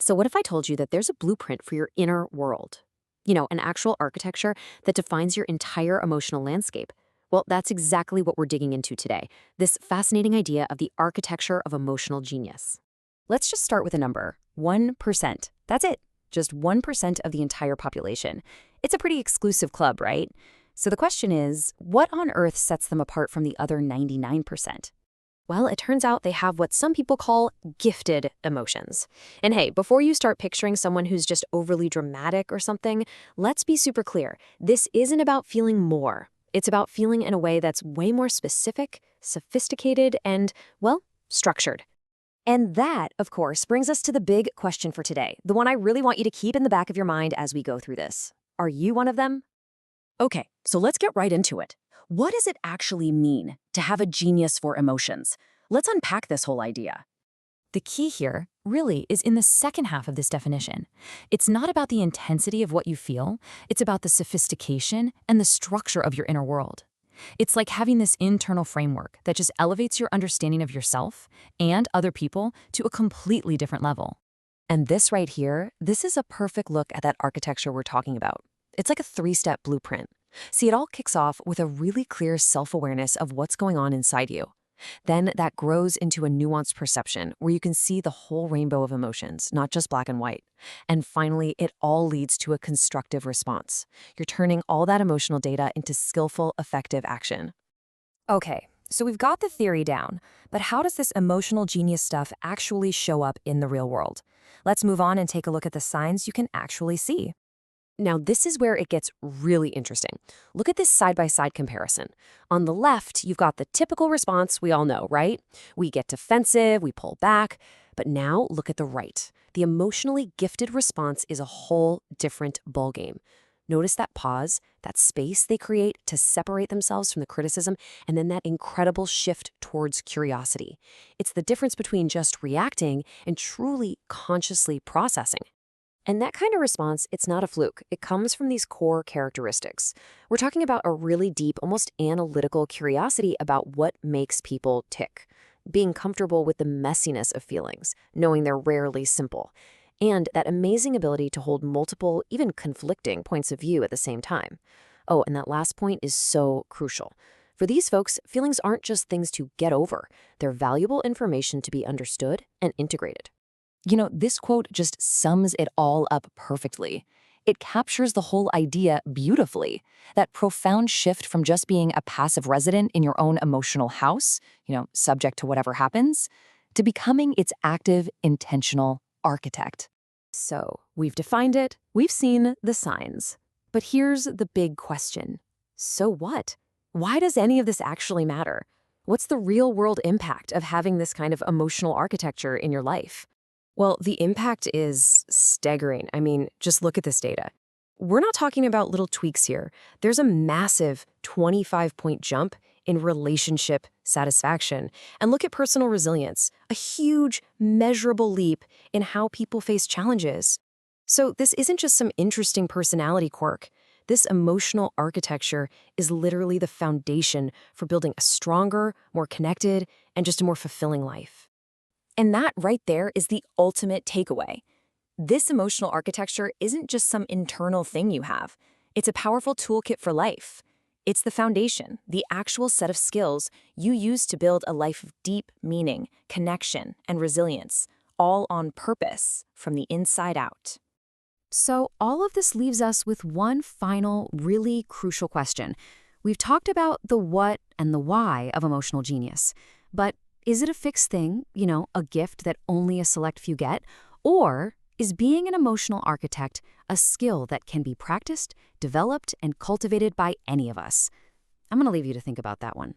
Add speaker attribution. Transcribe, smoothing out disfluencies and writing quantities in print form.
Speaker 1: So what if I told you that there's a blueprint for your inner world? An actual architecture that defines your entire emotional landscape. Well, that's exactly what we're digging into today, this fascinating idea of the architecture of emotional genius. Let's just start with a number, 1%. That's it, just 1% of the entire population. It's a pretty exclusive club, right? So the question is, what on earth sets them apart from the other 99%? Well, it turns out they have what some people call gifted emotions. And hey, before you start picturing someone who's just overly dramatic or something, let's be super clear. This isn't about feeling more. It's about feeling in a way that's way more specific, sophisticated, and, well, structured. And that, of course, brings us to the big question for today, the one I really want you to keep in the back of your mind as we go through this. Are you one of them? Okay, so let's get right into it. What does it actually mean to have a genius for emotions? Let's unpack this whole idea. The key here really is in the second half of this definition. It's not about the intensity of what you feel, it's about the sophistication and the structure of your inner world. It's like having this internal framework that just elevates your understanding of yourself and other people to a completely different level. And this right here, this is a perfect look at that architecture we're talking about. It's like a 3-step blueprint. See, it all kicks off with a really clear self-awareness of what's going on inside you. Then that grows into a nuanced perception where you can see the whole rainbow of emotions, not just black and white. And finally, it all leads to a constructive response. You're turning all that emotional data into skillful, effective action. Okay, so we've got the theory down, but how does this emotional genius stuff actually show up in the real world? Let's move on and take a look at the signs you can actually see. Now, this is where it gets really interesting. Look at this side-by-side comparison. On the left, you've got the typical response we all know, right? We get defensive, we pull back. But now, look at the right. The emotionally gifted response is a whole different ballgame. Notice that pause, that space they create to separate themselves from the criticism, and then that incredible shift towards curiosity. It's the difference between just reacting and truly consciously processing. And that kind of response, it's not a fluke. It comes from these core characteristics. We're talking about a really deep, almost analytical curiosity about what makes people tick. Being comfortable with the messiness of feelings, knowing they're rarely simple. And that amazing ability to hold multiple, even conflicting points of view at the same time. Oh, and that last point is so crucial. For these folks, feelings aren't just things to get over. They're valuable information to be understood and integrated. This quote just sums it all up perfectly. It captures the whole idea beautifully. That profound shift from just being a passive resident in your own emotional house, subject to whatever happens, to becoming its active, intentional architect. So, we've defined it, we've seen the signs. But here's the big question. So what? Why does any of this actually matter? What's the real-world impact of having this kind of emotional architecture in your life? Well, the impact is staggering. I mean, just look at this data. We're not talking about little tweaks here. There's a massive 25-point jump in relationship satisfaction. And look at personal resilience, a huge, measurable leap in how people face challenges. So this isn't just some interesting personality quirk. This emotional architecture is literally the foundation for building a stronger, more connected, and just a more fulfilling life. And that right there is the ultimate takeaway. This emotional architecture isn't just some internal thing you have. It's a powerful toolkit for life. It's the foundation, the actual set of skills you use to build a life of deep meaning, connection, and resilience, all on purpose, from the inside out. So all of this leaves us with one final, really crucial question. We've talked about the what and the why of emotional genius, but is it a fixed thing, a gift that only a select few get? Or is being an emotional architect a skill that can be practiced, developed, and cultivated by any of us? I'm going to leave you to think about that one.